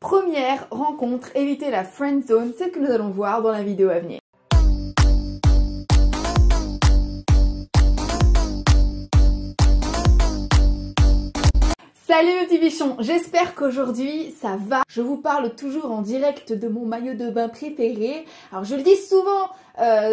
Première rencontre, éviter la friend zone, c'est ce que nous allons voir dans la vidéo à venir. Salut mes petits bichons, j'espère qu'aujourd'hui ça va. Je vous parle toujours en direct de mon maillot de bain préféré. Alors je le dis souvent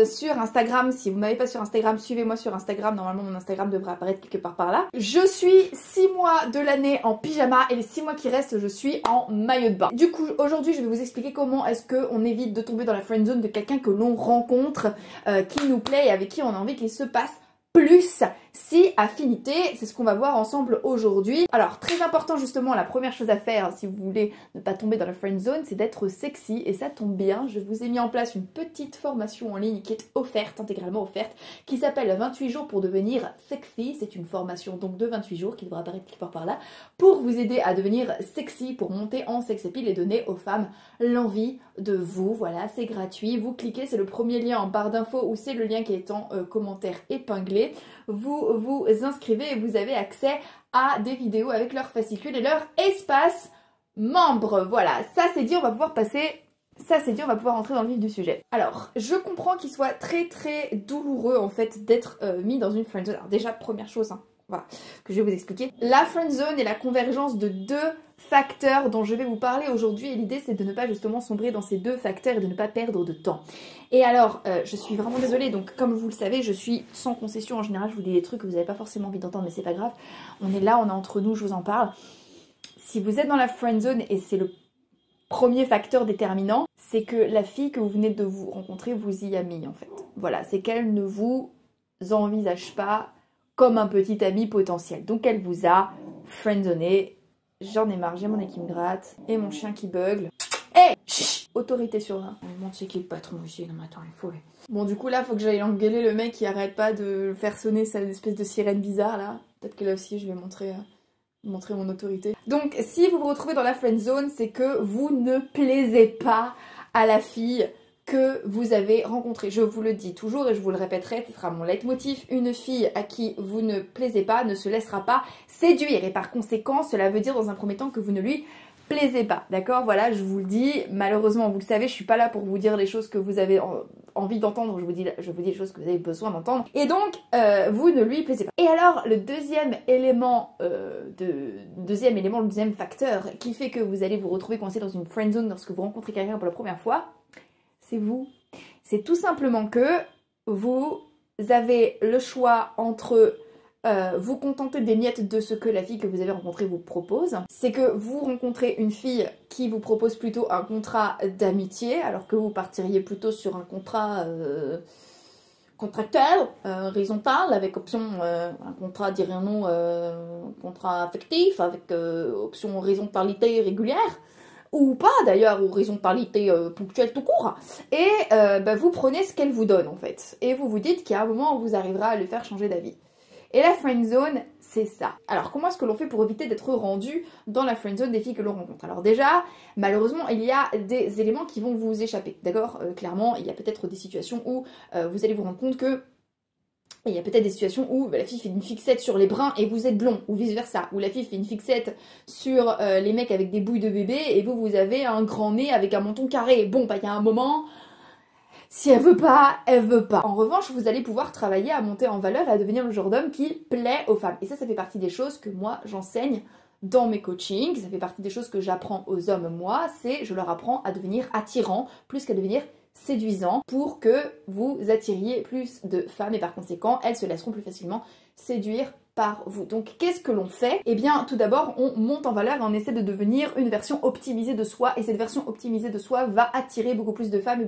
sur Instagram, si vous m'avez pas sur Instagram, suivez-moi sur Instagram. Normalement mon Instagram devrait apparaître quelque part par là. Je suis 6 mois de l'année en pyjama et les 6 mois qui restent je suis en maillot de bain. Du coup aujourd'hui je vais vous expliquer comment est-ce qu'on évite de tomber dans la friend zone de quelqu'un que l'on rencontre, qui nous plaît et avec qui on a envie qu'il se passe plus si affinité, c'est ce qu'on va voir ensemble aujourd'hui. Alors très important justement, la première chose à faire si vous voulez ne pas tomber dans la friend zone, c'est d'être sexy et ça tombe bien, je vous ai mis en place une petite formation en ligne qui est offerte, intégralement offerte, qui s'appelle 28 jours pour devenir sexy. C'est une formation donc de 28 jours qui devra apparaître quelque part par là pour vous aider à devenir sexy, pour monter en sex appeal et donner aux femmes l'envie de vous. Voilà, c'est gratuit, vous cliquez, c'est le premier lien en barre d'infos ou c'est le lien qui est en commentaire épinglé. Vous inscrivez et vous avez accès à des vidéos avec leur fascicule et leur espace membre. Voilà, ça c'est dit, on va pouvoir passer... Ça c'est dit, on va pouvoir entrer dans le vif du sujet. Alors, je comprends qu'il soit très douloureux en fait d'être mis dans une friend zone. Alors déjà, première chose, voilà, que je vais vous expliquer. La friend zone est la convergence de deux facteurs dont je vais vous parler aujourd'hui et l'idée c'est de ne pas justement sombrer dans ces deux facteurs et de ne pas perdre de temps. Et alors, je suis vraiment désolée, donc comme vous le savez, je suis sans concession, en général je vous dis des trucs que vous n'avez pas forcément envie d'entendre mais c'est pas grave. On est là, on est entre nous, je vous en parle. Si vous êtes dans la friend zone et c'est le premier facteur déterminant, c'est que la fille que vous venez de vous rencontrer vous y a mis en fait. Voilà, c'est qu'elle ne vous envisage pas comme un petit ami potentiel. Donc elle vous a friendzoné. J'en ai marre, j'ai mon nez qui me gratte et mon chien qui bugle. Hé, chut, autorité sur un. On montre c'est qui le patron ici. Non mais attends, il faut... Bon du coup là, faut que j'aille engueuler le mec qui arrête pas de faire sonner cette espèce de sirène bizarre là. Peut-être que là aussi je vais montrer mon autorité. Donc si vous vous retrouvez dans la friend zone, c'est que vous ne plaisez pas à la fille que vous avez rencontré. Je vous le dis toujours et je vous le répéterai, ce sera mon leitmotiv. Une fille à qui vous ne plaisez pas ne se laissera pas séduire et par conséquent, cela veut dire dans un premier temps que vous ne lui plaisez pas. D'accord? Voilà, je vous le dis. Malheureusement, vous le savez, je suis pas là pour vous dire les choses que vous avez envie d'entendre. Je vous dis les choses que vous avez besoin d'entendre. Et donc, vous ne lui plaisez pas. Et alors, le deuxième élément, le deuxième facteur qui fait que vous allez vous retrouver coincé dans une friend zone lorsque vous rencontrez quelqu'un pour la première fois, c'est vous. C'est tout simplement que vous avez le choix entre vous contenter des miettes de ce que la fille que vous avez rencontrée vous propose. C'est que vous rencontrez une fille qui vous propose plutôt un contrat d'amitié, alors que vous partiriez plutôt sur un contrat contractuel, horizontal, avec option, un contrat, dirions-nous, contrat affectif, avec option horizontalité régulière. Ou pas d'ailleurs, horizontalité ponctuelle tout court, et vous prenez ce qu'elle vous donne en fait, et vous vous dites qu'il y a un moment où vous arriverez à le faire changer d'avis. Et la friend zone, c'est ça. Alors comment est-ce que l'on fait pour éviter d'être rendu dans la friend zone des filles que l'on rencontre? Alors déjà, malheureusement, il y a des éléments qui vont vous échapper, d'accord? Clairement, il y a peut-être des situations où vous allez vous rendre compte que il y a peut-être des situations où la fille fait une fixette sur les bruns et vous êtes blond, ou vice versa, où la fille fait une fixette sur les mecs avec des bouilles de bébé et vous avez un grand nez avec un menton carré. Bon, il y a un moment, si elle veut pas, elle veut pas. En revanche, vous allez pouvoir travailler à monter en valeur et à devenir le genre d'homme qui plaît aux femmes. Et ça fait partie des choses que moi j'enseigne dans mes coachings, ça fait partie des choses que j'apprends aux hommes moi, c'est je leur apprends à devenir attirant plus qu'à devenir séduisant pour que vous attiriez plus de femmes et par conséquent elles se laisseront plus facilement séduire par vous. Donc qu'est-ce que l'on fait? Eh bien tout d'abord on monte en valeur et on essaie de devenir une version optimisée de soi et cette version optimisée de soi va attirer beaucoup plus de femmes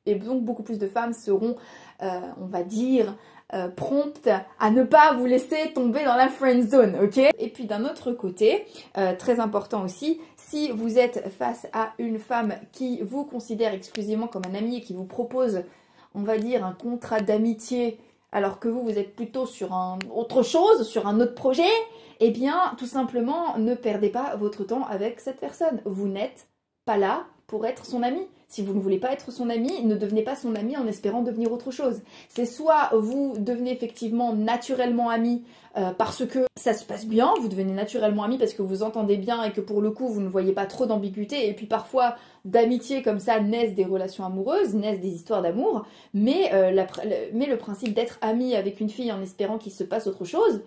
et donc beaucoup plus de femmes seront, on va dire, promptes à ne pas vous laisser tomber dans la friend zone, ok? Et puis d'un autre côté, très important aussi, si vous êtes face à une femme qui vous considère exclusivement comme un ami et qui vous propose, on va dire, un contrat d'amitié, alors que vous êtes plutôt sur autre chose, sur un autre projet, eh bien, tout simplement, ne perdez pas votre temps avec cette personne. Vous n'êtes pas là pour être son ami. Si vous ne voulez pas être son ami, ne devenez pas son ami en espérant devenir autre chose. C'est soit vous devenez effectivement naturellement ami parce que ça se passe bien, vous devenez naturellement ami parce que vous entendez bien et que pour le coup vous ne voyez pas trop d'ambiguïté, et puis parfois d'amitié comme ça naissent des relations amoureuses, naissent des histoires d'amour, mais le principe d'être ami avec une fille en espérant qu'il se passe autre chose,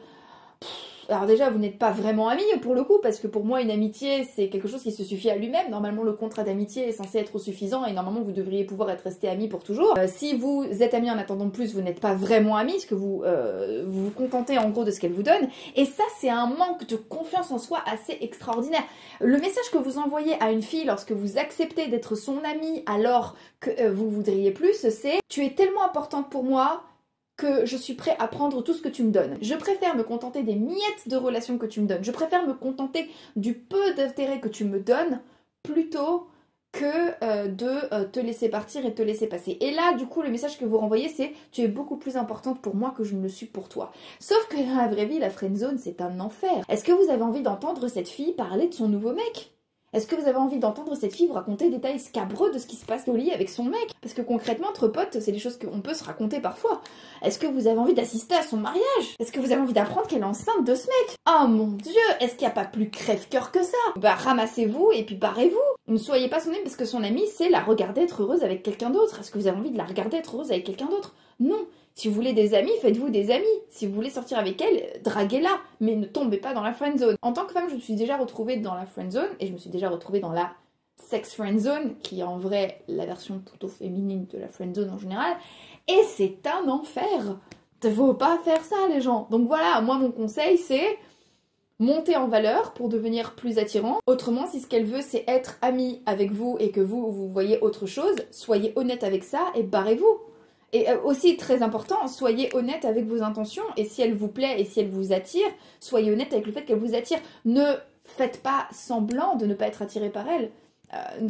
alors déjà, vous n'êtes pas vraiment amis pour le coup, parce que pour moi, une amitié, c'est quelque chose qui se suffit à lui-même. Normalement, le contrat d'amitié est censé être suffisant et normalement, vous devriez pouvoir être restés amis pour toujours. Si vous êtes amis en attendant plus, vous n'êtes pas vraiment amis, parce que vous vous contentez en gros de ce qu'elle vous donne. Et ça, c'est un manque de confiance en soi assez extraordinaire. Le message que vous envoyez à une fille lorsque vous acceptez d'être son amie alors que vous voudriez plus, c'est « Tu es tellement importante pour moi ». Que je suis prêt à prendre tout ce que tu me donnes. Je préfère me contenter des miettes de relations que tu me donnes. Je préfère me contenter du peu d'intérêt que tu me donnes plutôt que de te laisser partir et te laisser passer. Et là, du coup, le message que vous renvoyez, c'est « Tu es beaucoup plus importante pour moi que je ne le suis pour toi ». Sauf que dans la vraie vie, la friendzone, c'est un enfer. Est-ce que vous avez envie d'entendre cette fille parler de son nouveau mec ? Est-ce que vous avez envie d'entendre cette fille vous raconter des détails scabreux de ce qui se passe au lit avec son mec? Parce que concrètement, entre potes, c'est des choses qu'on peut se raconter parfois. Est-ce que vous avez envie d'assister à son mariage? Est-ce que vous avez envie d'apprendre qu'elle est enceinte de ce mec? Oh mon dieu, est-ce qu'il n'y a pas plus crève-cœur que ça? Bah ramassez-vous et puis barrez-vous. Ne soyez pas son amie parce que son amie, c'est la regarder être heureuse avec quelqu'un d'autre. Est-ce que vous avez envie de la regarder être heureuse avec quelqu'un d'autre? Non. Si vous voulez des amis, faites-vous des amis. Si vous voulez sortir avec elle, draguez-la. Mais ne tombez pas dans la friendzone. En tant que femme, je me suis déjà retrouvée dans la friendzone et je me suis déjà retrouvée dans la sex friendzone, qui est en vrai la version plutôt féminine de la friendzone en général. Et c'est un enfer. Il faut pas faire ça, les gens. Donc voilà, moi mon conseil c'est monter en valeur pour devenir plus attirant. Autrement, si ce qu'elle veut c'est être amie avec vous et que vous voyez autre chose, soyez honnête avec ça et barrez-vous. Et aussi, très important, soyez honnête avec vos intentions, et si elle vous plaît et si elle vous attire, soyez honnête avec le fait qu'elle vous attire. Ne faites pas semblant de ne pas être attiré par elle.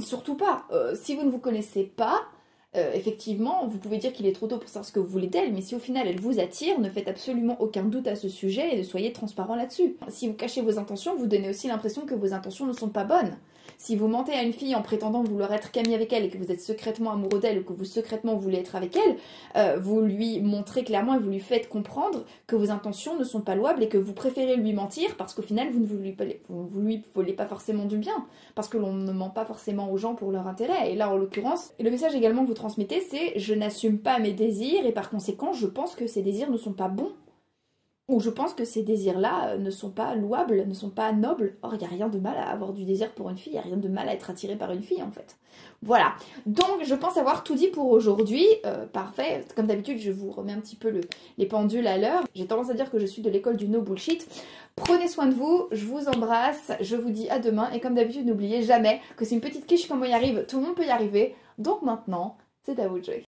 Surtout pas. Si vous ne vous connaissez pas, effectivement, vous pouvez dire qu'il est trop tôt pour savoir ce que vous voulez d'elle, mais si au final elle vous attire, ne faites absolument aucun doute à ce sujet et soyez transparent là-dessus. Si vous cachez vos intentions, vous donnez aussi l'impression que vos intentions ne sont pas bonnes. Si vous mentez à une fille en prétendant vouloir être qu'ami avec elle et que vous êtes secrètement amoureux d'elle ou que vous secrètement voulez être avec elle, vous lui montrez clairement et vous lui faites comprendre que vos intentions ne sont pas louables et que vous préférez lui mentir parce qu'au final vous ne lui voulez pas forcément du bien, parce que l'on ne ment pas forcément aux gens pour leur intérêt. Et là en l'occurrence, et le message également que vous transmettez c'est « je n'assume pas mes désirs et par conséquent je pense que ces désirs ne sont pas bons ». Ou je pense que ces désirs-là ne sont pas louables, ne sont pas nobles. Or, il n'y a rien de mal à avoir du désir pour une fille, il n'y a rien de mal à être attiré par une fille en fait. Voilà, donc je pense avoir tout dit pour aujourd'hui. Parfait, comme d'habitude je vous remets un petit peu les pendules à l'heure. J'ai tendance à dire que je suis de l'école du no bullshit. Prenez soin de vous, je vous embrasse, je vous dis à demain. Et comme d'habitude, n'oubliez jamais que c'est une petite quiche comme on y arrive, tout le monde peut y arriver. Donc maintenant, c'est à vous de jouer.